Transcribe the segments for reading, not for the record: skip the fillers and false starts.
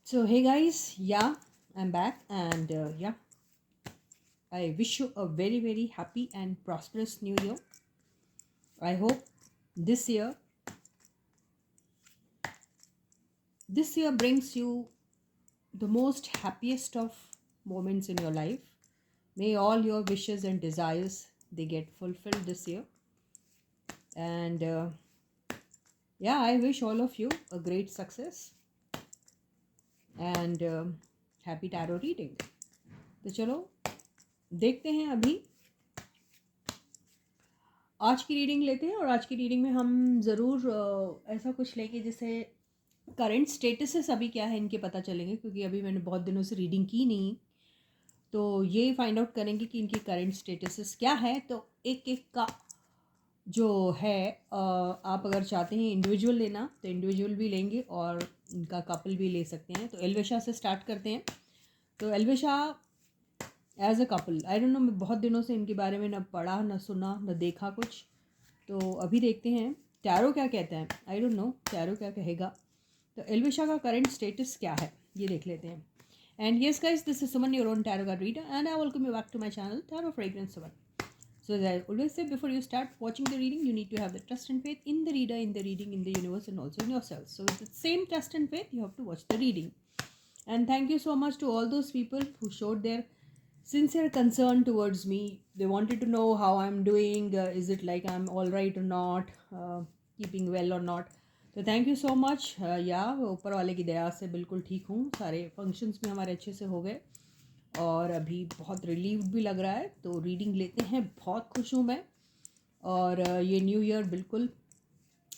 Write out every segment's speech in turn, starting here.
So, hey guys, yeah, I'm back, and yeah, I wish you a very, very happy and prosperous new year. I hope this year, this year brings you the most happiest of moments in your life. May all your wishes and desires they get fulfilled this year, and yeah, I wish all of you a great success and happy tarot reading. तो चलो देखते हैं अभी आज की reading लेते हैं और आज की रीडिंग में हम ज़रूर ऐसा कुछ लेंगे जिससे करंट स्टेटसेस अभी क्या है इनके पता चलेंगे, क्योंकि अभी मैंने बहुत दिनों से रीडिंग की नहीं, तो ये फाइंड आउट करेंगे कि इनके करंट स्टेटसेस क्या है। तो एक एक का जो है आप अगर चाहते हैं इंडिविजुअल लेना तो इंडिविजुअल भी लेंगे और इनका कपल भी ले सकते हैं। तो एल्वेशा से स्टार्ट करते हैं। तो एल्वेशा as a couple, I don't know, मैं बहुत दिनों से इनके बारे में न पढ़ा न सुना न देखा कुछ, तो अभी देखते हैं टैरो क्या कहता है। आई डोंट नो टैरो क्या कहेगा। तो एल्वेशा का करंट स्टेटस क्या है ये देख लेते हैं। And yes guys, this is Suman, your own tarot card reader, and I welcome you back to my channel tarot fragrance Suman. So as I always say, before you start watching the reading, you need to have the trust and faith in the reader, in the reading, in the universe, and also in yourself. So with the same trust and faith, you have to watch the reading. And thank you so much to all those people who showed their sincere concern towards me. They wanted to know how I'm doing. Is it like I'm all right or not? Keeping well or not? तो thank you so much. या ऊपर वाले की दया से बिल्कुल ठीक हूँ। सारे फंक्शंस भी हमारे अच्छे से हो गए और अभी बहुत रिलीव्ड भी लग रहा है। तो रीडिंग लेते हैं। बहुत खुश हूँ मैं, और ये न्यू ईयर बिल्कुल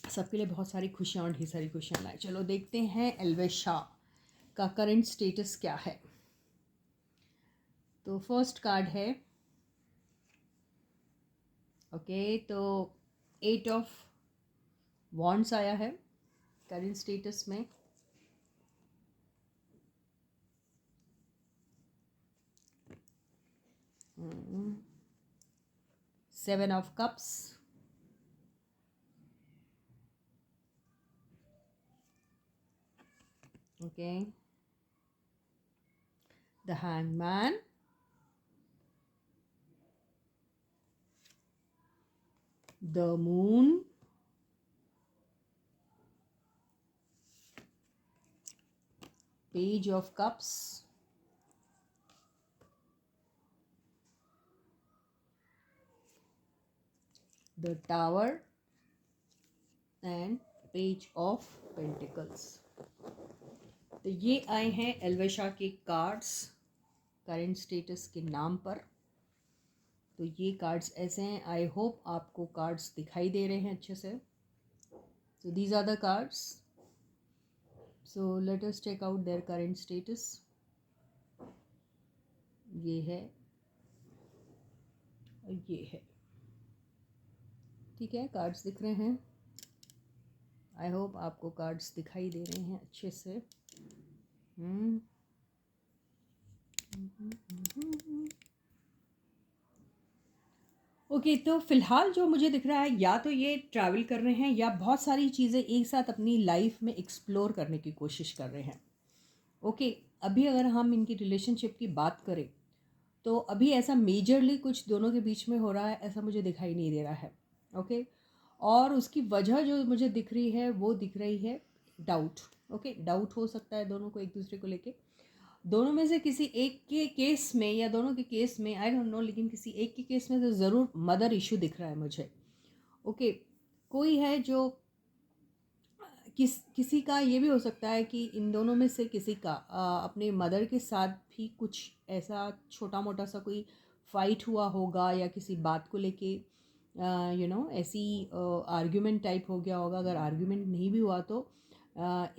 सबके लिए बहुत सारी खुशियाँ और ढेर सारी खुशियाँ लाए। चलो देखते हैं एल्वेशा का करंट स्टेटस क्या है। तो फर्स्ट कार्ड है, ओके, तो 8 ऑफ वॉन्ड्स आया है करंट स्टेटस में। Seven of cups, okay, the hangman, the moon, page of cups, the tower and page of pentacles. तो ये आए हैं एल्वेशा के कार्ड्स करंट स्टेटस के नाम पर। तो ये कार्ड्स ऐसे हैं। आई होप आपको कार्ड्स दिखाई दे रहे हैं अच्छे से। So these are the cards. So let us check out their current status. ये है और ये है, ठीक है। कार्ड्स दिख रहे हैं। आई होप आपको कार्ड्स दिखाई दे रहे हैं अच्छे से। ओके, तो फ़िलहाल जो मुझे दिख रहा है, या तो ये ट्रैवल कर रहे हैं या बहुत सारी चीज़ें एक साथ अपनी लाइफ में एक्सप्लोर करने की कोशिश कर रहे हैं। ओके, अभी अगर हम इनकी रिलेशनशिप की बात करें तो अभी ऐसा मेजरली कुछ दोनों के बीच में हो रहा है ऐसा मुझे दिखाई नहीं दे रहा है। ओके, और उसकी वजह जो मुझे दिख रही है वो दिख रही है डाउट। ओके, डाउट हो सकता है दोनों को एक दूसरे को लेके। दोनों में से किसी एक के केस में या दोनों के केस में, आई डोंट नो, लेकिन किसी एक के केस में तो ज़रूर मदर इशू दिख रहा है मुझे। ओके, कोई है जो किसी का ये भी हो सकता है कि इन दोनों में से किसी का अपने मदर के साथ भी कुछ ऐसा छोटा मोटा सा कोई फाइट हुआ होगा या किसी बात को लेके ऐसी आर्ग्यूमेंट टाइप हो गया होगा। अगर आर्ग्यूमेंट नहीं भी हुआ तो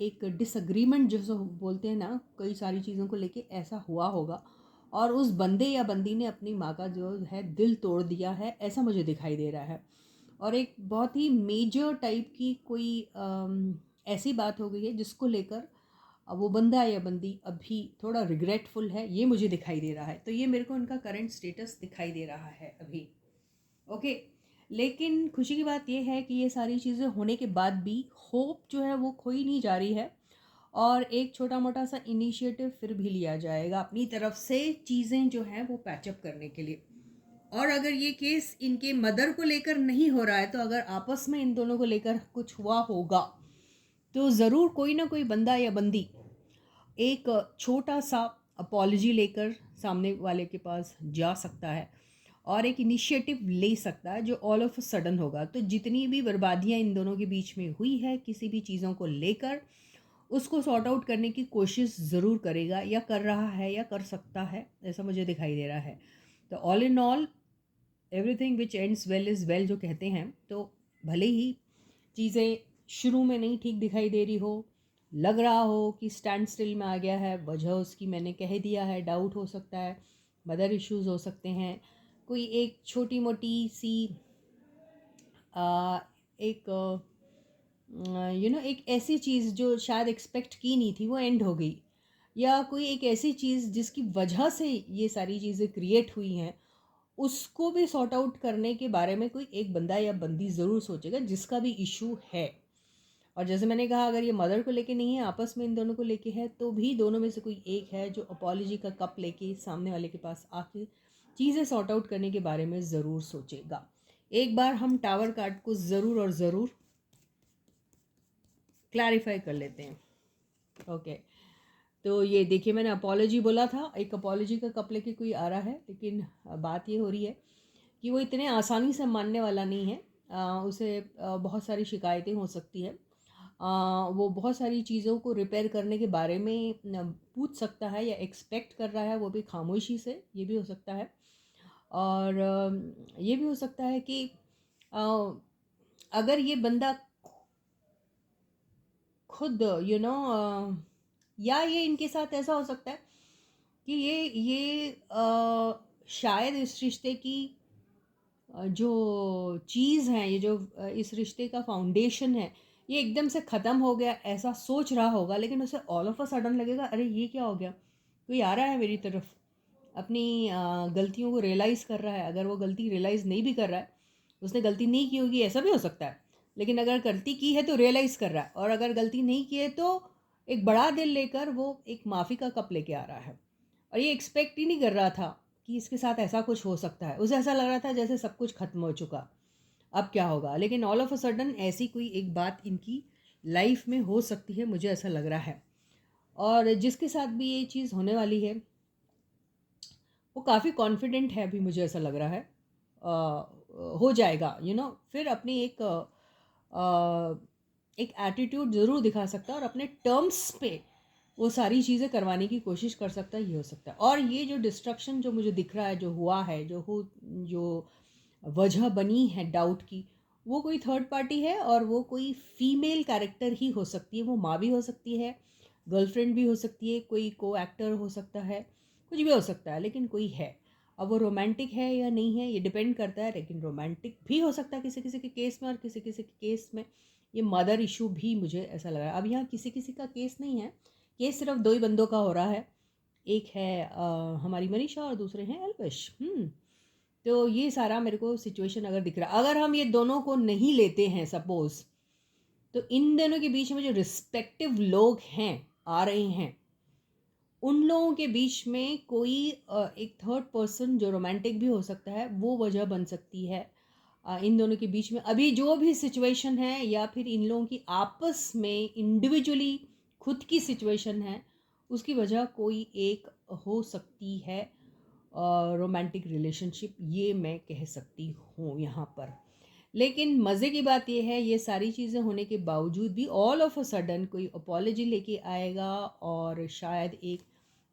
एक डिसएग्रीमेंट जैसे बोलते हैं ना, कई सारी चीज़ों को लेके ऐसा हुआ होगा और उस बंदे या बंदी ने अपनी माँ का जो है दिल तोड़ दिया है, ऐसा मुझे दिखाई दे रहा है। और एक बहुत ही मेजर टाइप की कोई ऐसी बात हो गई है जिसको लेकर वो बंदा या बंदी अभी थोड़ा रिग्रेटफुल है, ये मुझे दिखाई दे रहा है। तो ये मेरे को उनका करंट स्टेटस दिखाई दे रहा है अभी। ओके, लेकिन खुशी की बात ये है कि ये सारी चीज़ें होने के बाद भी होप जो है वो खोई नहीं जा रही है। और एक छोटा मोटा सा इनिशिएटिव फिर भी लिया जाएगा अपनी तरफ से चीज़ें जो हैं वो पैचअप करने के लिए। और अगर ये केस इनके मदर को लेकर नहीं हो रहा है, तो अगर आपस में इन दोनों को लेकर कुछ हुआ होगा तो ज़रूर कोई ना कोई बंदा या बंदी एक छोटा सा अपॉलजी लेकर सामने वाले के पास जा सकता है और एक इनिशिएटिव ले सकता है जो ऑल ऑफ अ सडन होगा। तो जितनी भी बर्बादियां इन दोनों के बीच में हुई है किसी भी चीज़ों को लेकर, उसको सॉर्ट आउट करने की कोशिश ज़रूर करेगा या कर रहा है या कर सकता है, ऐसा मुझे दिखाई दे रहा है। तो all in all everything which ends well is well जो कहते हैं, तो भले ही चीज़ें शुरू में नहीं ठीक दिखाई दे रही हो, लग रहा हो कि स्टैंड स्टिल में आ गया है, वजह उसकी मैंने कह दिया है, डाउट हो सकता है, मदर इश्यूज हो सकते हैं, कोई एक छोटी मोटी सी एक एक ऐसी चीज़ जो शायद एक्सपेक्ट की नहीं थी वो एंड हो गई, या कोई एक ऐसी चीज़ जिसकी वजह से ये सारी चीज़ें क्रिएट हुई हैं, उसको भी सॉर्ट आउट करने के बारे में कोई एक बंदा या बंदी ज़रूर सोचेगा जिसका भी इशू है। और जैसे मैंने कहा, अगर ये मदर को लेके नहीं है, आपस में इन दोनों को लेके है, तो भी दोनों में से कोई एक है जो अपॉलॉजी का कप लेके सामने वाले के पास आके चीज़ें सॉर्ट आउट करने के बारे में ज़रूर सोचेगा। एक बार हम टावर कार्ड को ज़रूर और ज़रूर क्लैरिफाई कर लेते हैं। ओके, तो ये देखिए, मैंने अपॉलॉजी बोला था, एक अपॉलॉजी का कप लेके कोई आ रहा है, लेकिन बात ये हो रही है कि वो इतने आसानी से मानने वाला नहीं है। उसे बहुत सारी शिकायतें हो सकती है, वो बहुत सारी चीज़ों को रिपेयर करने के बारे में पूछ सकता है या एक्सपेक्ट कर रहा है, वो भी खामोशी से, ये भी हो सकता है। और ये भी हो सकता है कि अगर ये बंदा खुद या ये इनके साथ ऐसा हो सकता है कि ये शायद इस रिश्ते की जो चीज़ है, ये जो इस रिश्ते का फाउंडेशन है, ये एकदम से ख़त्म हो गया ऐसा सोच रहा होगा, लेकिन उसे ऑल ऑफ अ सडन लगेगा, अरे ये क्या हो गया, कोई आ रहा है मेरी तरफ, अपनी गलतियों को रियलाइज़ कर रहा है। अगर वो गलती रियलाइज़ नहीं भी कर रहा है, उसने गलती नहीं की होगी, ऐसा भी हो सकता है, लेकिन अगर गलती की है तो रियलाइज़ कर रहा है, और अगर गलती नहीं की है तो एक बड़ा दिल लेकर वो एक माफ़ी का कप लेके आ रहा है। और ये एक्सपेक्ट ही नहीं कर रहा था कि इसके साथ ऐसा कुछ हो सकता है। उसे ऐसा लग रहा था जैसे सब कुछ ख़त्म हो चुका, अब क्या होगा, लेकिन ऑल ऑफ अ सडन ऐसी कोई एक बात इनकी लाइफ में हो सकती है, मुझे ऐसा लग रहा है। और जिसके साथ भी ये चीज़ होने वाली है वो काफ़ी कॉन्फिडेंट है, अभी मुझे ऐसा लग रहा है हो जाएगा, फिर अपनी एक एटीट्यूड ज़रूर दिखा सकता है और अपने टर्म्स पे वो सारी चीज़ें करवाने की कोशिश कर सकता है, ये हो सकता है। और ये जो डिस्ट्रक्शन जो मुझे दिख रहा है, जो हुआ है, जो वजह बनी है डाउट की, वो कोई थर्ड पार्टी है, और वो कोई फीमेल कैरेक्टर ही हो सकती है। वो माँ भी हो सकती है, गर्लफ्रेंड भी हो सकती है, कोई को एक्टर हो सकता है, कुछ भी हो सकता है, लेकिन कोई है। अब वो रोमांटिक है या नहीं है ये डिपेंड करता है, लेकिन रोमांटिक भी हो सकता है किसी किसी के केस में, और किसी किसी के केस में ये मदर इशू भी मुझे ऐसा लग रहा है। अब यहाँ किसी किसी का केस नहीं है, केस सिर्फ दो ही बंदों का हो रहा है, एक है हमारी मनीषा और दूसरे हैं एल्विश। तो ये सारा मेरे को सिचुएशन अगर दिख रहा है, अगर हम ये दोनों को नहीं लेते हैं सपोज, तो इन दोनों के बीच में जो रिस्पेक्टिव लोग हैं आ रहे हैं, उन लोगों के बीच में कोई एक थर्ड पर्सन जो रोमांटिक भी हो सकता है, वो वजह बन सकती है इन दोनों के बीच में अभी जो भी सिचुएशन है, या फिर इन लोगों की आपस में इंडिविजुअली खुद की सिचुएशन है, उसकी वजह कोई एक हो सकती है रोमांटिक रिलेशनशिप, ये मैं कह सकती हूँ यहाँ पर। लेकिन मज़े की बात यह है, ये सारी चीज़ें होने के बावजूद भी ऑल ऑफ अ सडन कोई अपॉलॉजी लेके आएगा और शायद एक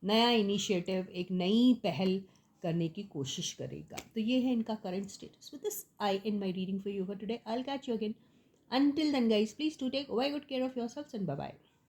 नया इनिशिएटिव, एक नई पहल करने की कोशिश करेगा। तो ये है इनका current status. With this I and my reading for you for today. I will catch you again. Until then guys, please do take very good care of yourselves and bye bye.